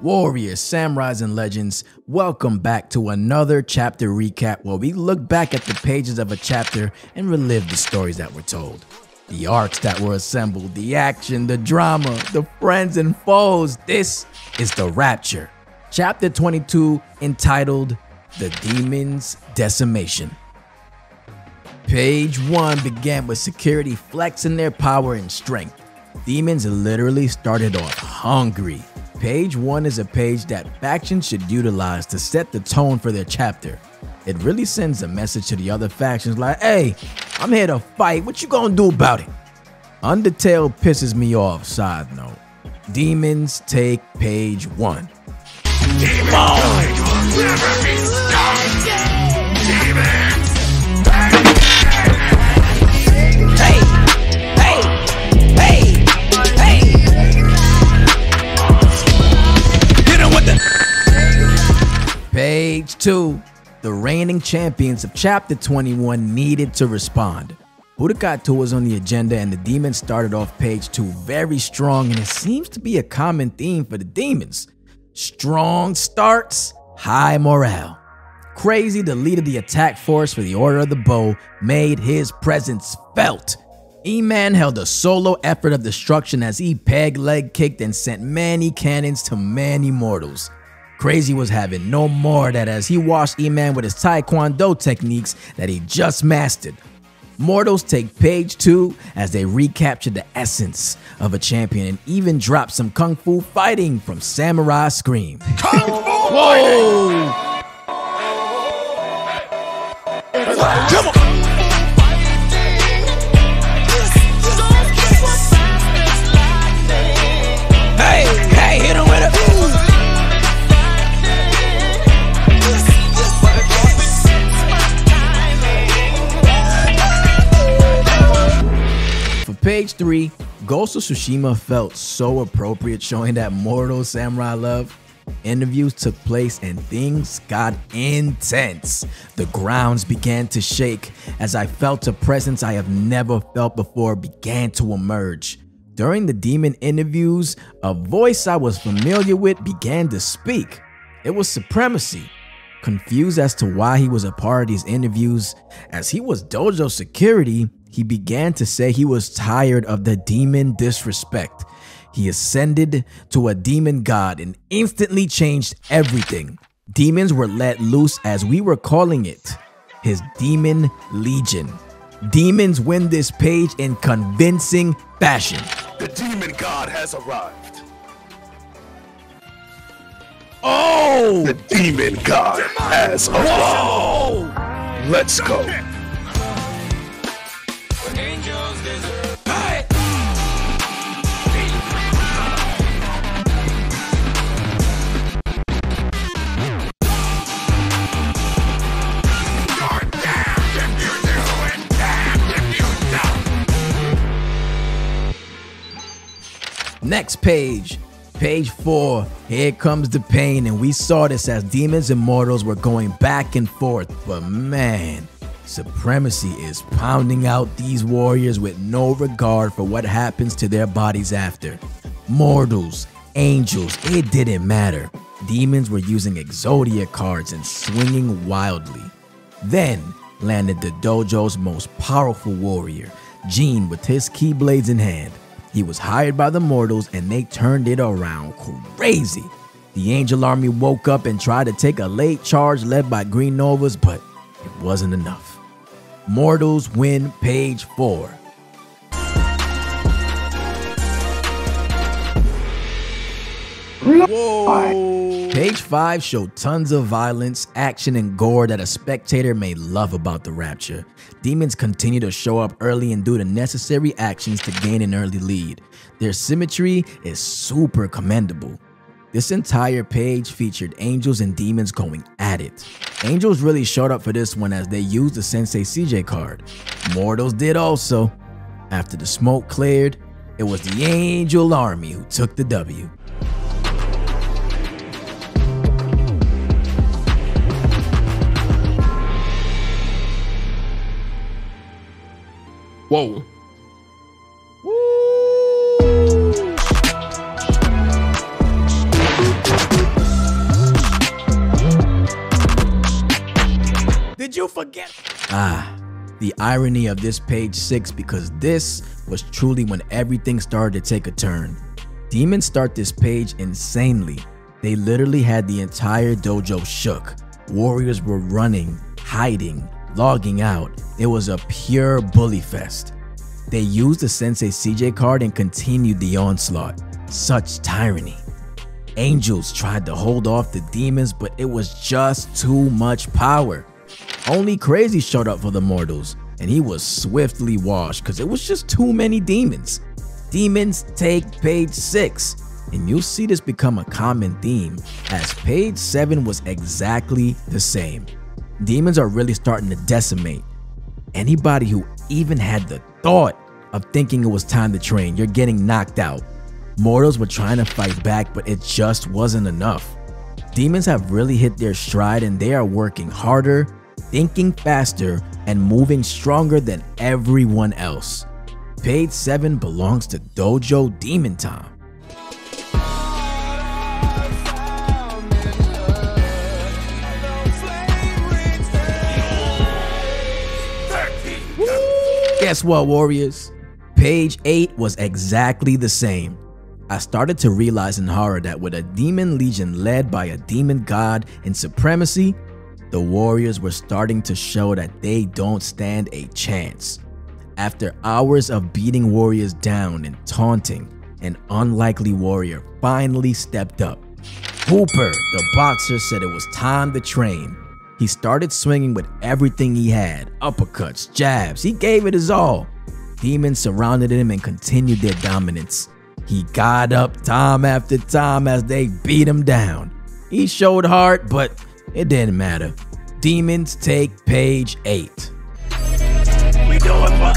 Warriors, samurais, and legends, welcome back to another chapter recap where we look back at the pages of a chapter and relive the stories that were told. The arcs that were assembled, the action, the drama, the friends and foes. This is The Rapture. Chapter 22, entitled The Demon's Decimation. Page 1 began with security flexing their power and strength. Demons literally started off hungry. Page 1 is a page that factions should utilize to set the tone for their chapter. It really sends a message to the other factions like, hey, I'm here to fight, what you gonna do about it? Undertale pisses me off, side note. Demons take page 1. Page 2. The reigning champions of chapter 21 needed to respond. Budokatsu was on the agenda and the demons started off page 2 very strong, and it seems to be a common theme for the demons. Strong starts, high morale. Crazy, the leader of the attack force for the Order of the Bow, made his presence felt. E-Man held a solo effort of destruction as he peg leg kicked and sent many cannons to many mortals. Crazy was having no more of that as he washed E-Man with his taekwondo techniques that he just mastered. Mortals take page 2 as they recapture the essence of a champion and even drop some kung fu fighting from Samurai Scream. Kung Fu Whoa! Come on! Hey, hit him with it! Page 3, Ghost of Tsushima felt so appropriate, showing that mortal samurai love. Interviews took place and things got intense. The grounds began to shake as I felt a presence I have never felt before began to emerge. During the demon interviews, a voice I was familiar with began to speak. It was Supremacy. Confused as to why he was a part of these interviews, as he was Dojo security, he began to say he was tired of the demon disrespect. He ascended to a demon god and instantly changed everything. Demons were let loose as we were calling it, his Demon Legion. Demons win this page in convincing fashion. The demon god has arrived. Oh! The demon god has arrived. Whoa! Let's go. Next page, page 4, here comes the pain, and we saw this as demons and mortals were going back and forth, but man, Supremacy is pounding out these warriors with no regard for what happens to their bodies after. Mortals, angels, it didn't matter. Demons were using Exodia cards and swinging wildly. Then landed the dojo's most powerful warrior, Gene, with his keyblades in hand. He was hired by the mortals and they turned it around crazy. The angel army woke up and tried to take a late charge led by Green Novas, but it wasn't enough. Mortals win page 4. Whoa! Page 5 showed tons of violence, action, and gore that a spectator may love about the Rapture. Demons continue to show up early and do the necessary actions to gain an early lead. Their symmetry is super commendable. This entire page featured angels and demons going at it. Angels really showed up for this one as they used the Sensei CJ card. Mortals did also. After the smoke cleared, it was the Angel Army who took the W. Whoa. Did you forget? The irony of this page 6, because this was truly when everything started to take a turn. Demons start this page insanely. They literally had the entire dojo shook. Warriors were running, hiding, logging out. It was a pure bully fest. They used the Sensei CJ card and continued the onslaught. Such tyranny. Angels tried to hold off the demons, but it was just too much power. Only Crazy showed up for the mortals, and he was swiftly washed because it was just too many demons. Demons take page 6, and you'll see this become a common theme, as page 7 was exactly the same. Demons are really starting to decimate. Anybody who even had the thought of thinking it was time to train, you're getting knocked out. Mortals were trying to fight back, but it just wasn't enough. Demons have really hit their stride, and they are working harder, thinking faster, and moving stronger than everyone else. Page 7 belongs to Dojo Demon Time. Guess what, warriors? Page 8 was exactly the same. I started to realize in horror that with a demon legion led by a demon god in supremacy, the warriors were starting to show that they don't stand a chance. After hours of beating warriors down and taunting, an unlikely warrior finally stepped up. Hooper, the boxer, said it was time to train. He started swinging with everything he had, uppercuts, jabs, he gave it his all. Demons surrounded him and continued their dominance. He got up time after time as they beat him down. He showed heart, but it didn't matter. Demons take page 8. We do it for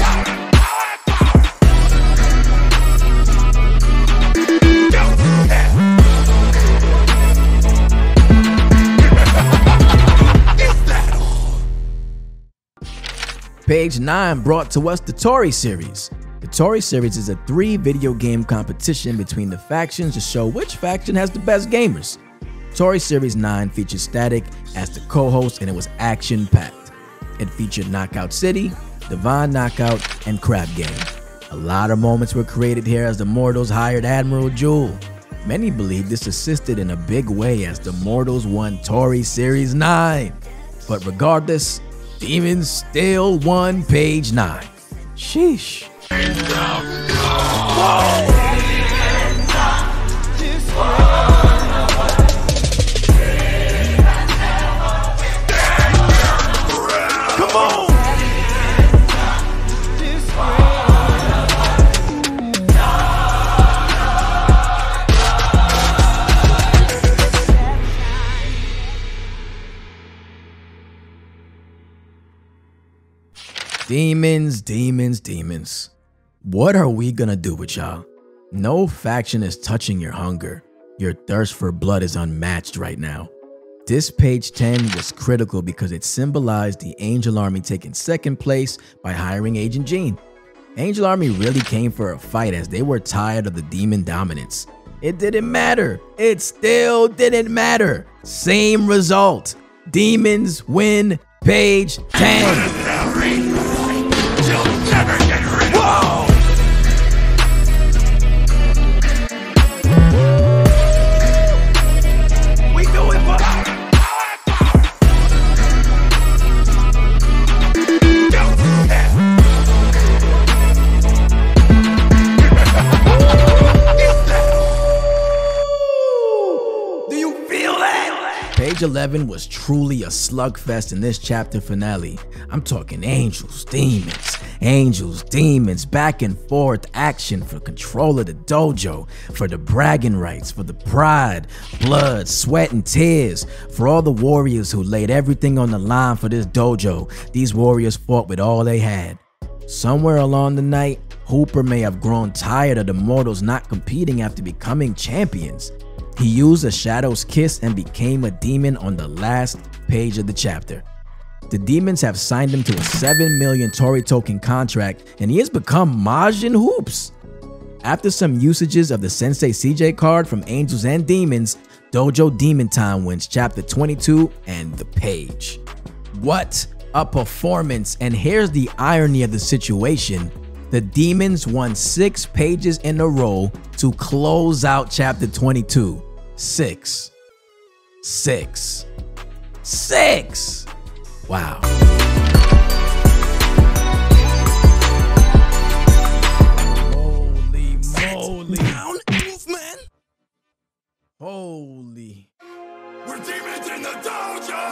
Page 9 brought to us the Tori series. The Tori series is a 3-video game competition between the factions to show which faction has the best gamers. Tori Series 9 featured Static as the co-host, and it was action-packed. It featured Knockout City, Divine Knockout, and Crab Game. A lot of moments were created here as the Mortals hired Admiral Jewel. Many believe this assisted in a big way as the Mortals won Tori Series 9. But regardless, Demons still won page 9. Sheesh. Come on! Demons, demons, demons. What are we gonna do with y'all? No faction is touching your hunger. Your thirst for blood is unmatched right now. This page 10 was critical because it symbolized the Angel Army taking second place by hiring Agent Jean. Angel Army really came for a fight as they were tired of the demon dominance. It didn't matter. It still didn't matter. Same result. Demons win page 10. Page 11 was truly a slugfest in this chapter finale. I'm talking angels, demons, back and forth action for control of the dojo, for the bragging rights, for the pride, blood, sweat, and tears, for all the warriors who laid everything on the line for this dojo. These warriors fought with all they had. Somewhere along the night, Hooper may have grown tired of the mortals not competing after becoming champions. He used a Shadow's Kiss and became a demon on the last page of the chapter. The demons have signed him to a 7 million Tori token contract, and he has become Majin Hoops. After some usages of the Sensei CJ card from Angels and Demons, Dojo Demon Time wins chapter 22 and the page. What a performance! And here's the irony of the situation. The demons won 6 pages in a row to close out chapter 22. 6. Wow. Holy moly. Down, move, man. Holy. We're demons in the dojo.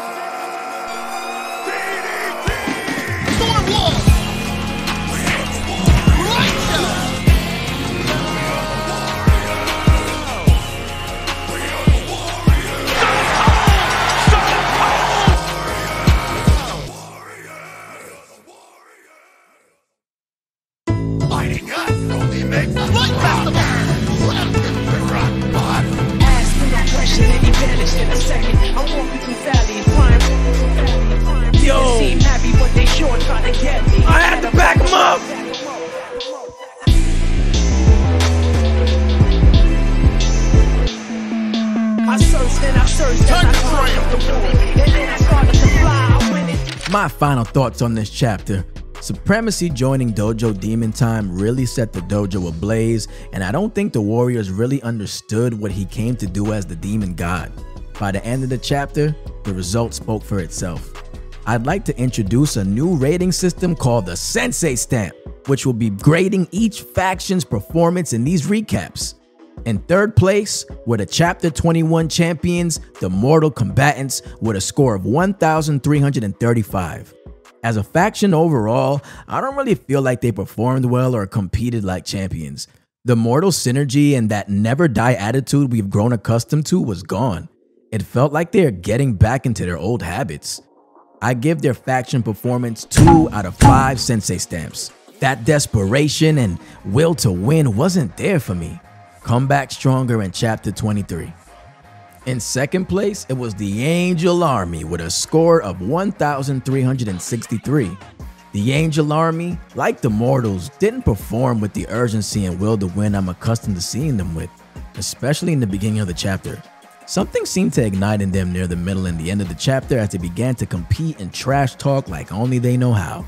Fighting us only makes us stronger. Yo, I had to back him up. My final thoughts on this chapter. Supremacy joining Dojo Demon Time really set the dojo ablaze, and I don't think the Warriors really understood what he came to do as the demon god. By the end of the chapter, the result spoke for itself. I'd like to introduce a new rating system called the Sensei Stamp, which will be grading each faction's performance in these recaps. In third place were the Chapter 21 champions, the Mortal Combatants, with a score of 1,335. As a faction overall, I don't really feel like they performed well or competed like champions. The Mortal synergy and that never die attitude we've grown accustomed to was gone. It felt like they are getting back into their old habits. I give their faction performance 2 out of 5 Sensei Stamps. That desperation and will to win wasn't there for me. Come back stronger in chapter 23. In second place, it was the Angel Army with a score of 1,363. The Angel Army, like the Mortals, didn't perform with the urgency and will to win I'm accustomed to seeing them with, especially in the beginning of the chapter. Something seemed to ignite in them near the middle and the end of the chapter as they began to compete and trash talk like only they know how.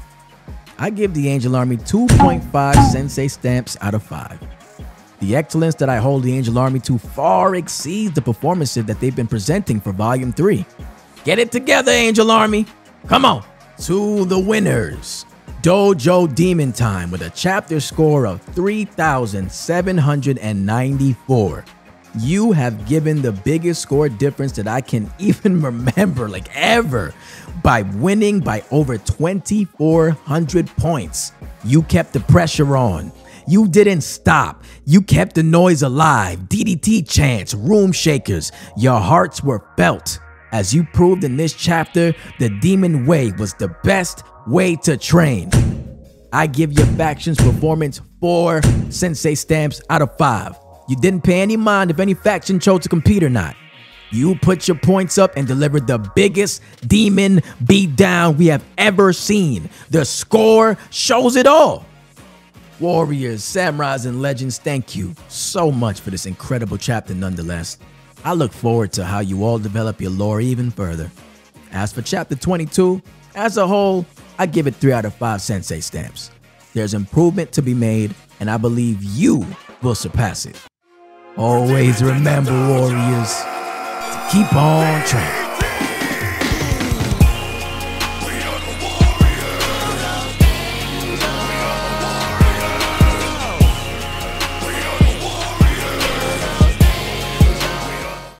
I give the Angel Army 2.5 Sensei Stamps out of 5. The excellence that I hold the Angel Army to far exceeds the performances that they've been presenting for Volume 3. Get it together, Angel Army! Come on! To the winners! Dojo Demon Time with a chapter score of 3,794. You have given the biggest score difference that I can even remember, like ever, by winning by over 2,400 points. You kept the pressure on. You didn't stop. You kept the noise alive. DDT chants, room shakers. Your hearts were felt. As you proved in this chapter, the Demon Way was the best way to train. I give your faction's performance 4 Sensei Stamps out of 5. You didn't pay any mind if any faction chose to compete or not. You put your points up and delivered the biggest demon beatdown we have ever seen. The score shows it all. Warriors, samurais, and legends, thank you so much for this incredible chapter nonetheless. I look forward to how you all develop your lore even further. As for chapter 22, as a whole, I give it 3 out of 5 Sensei Stamps. There's improvement to be made, and I believe you will surpass it. Always remember, Warriors, to keep on training.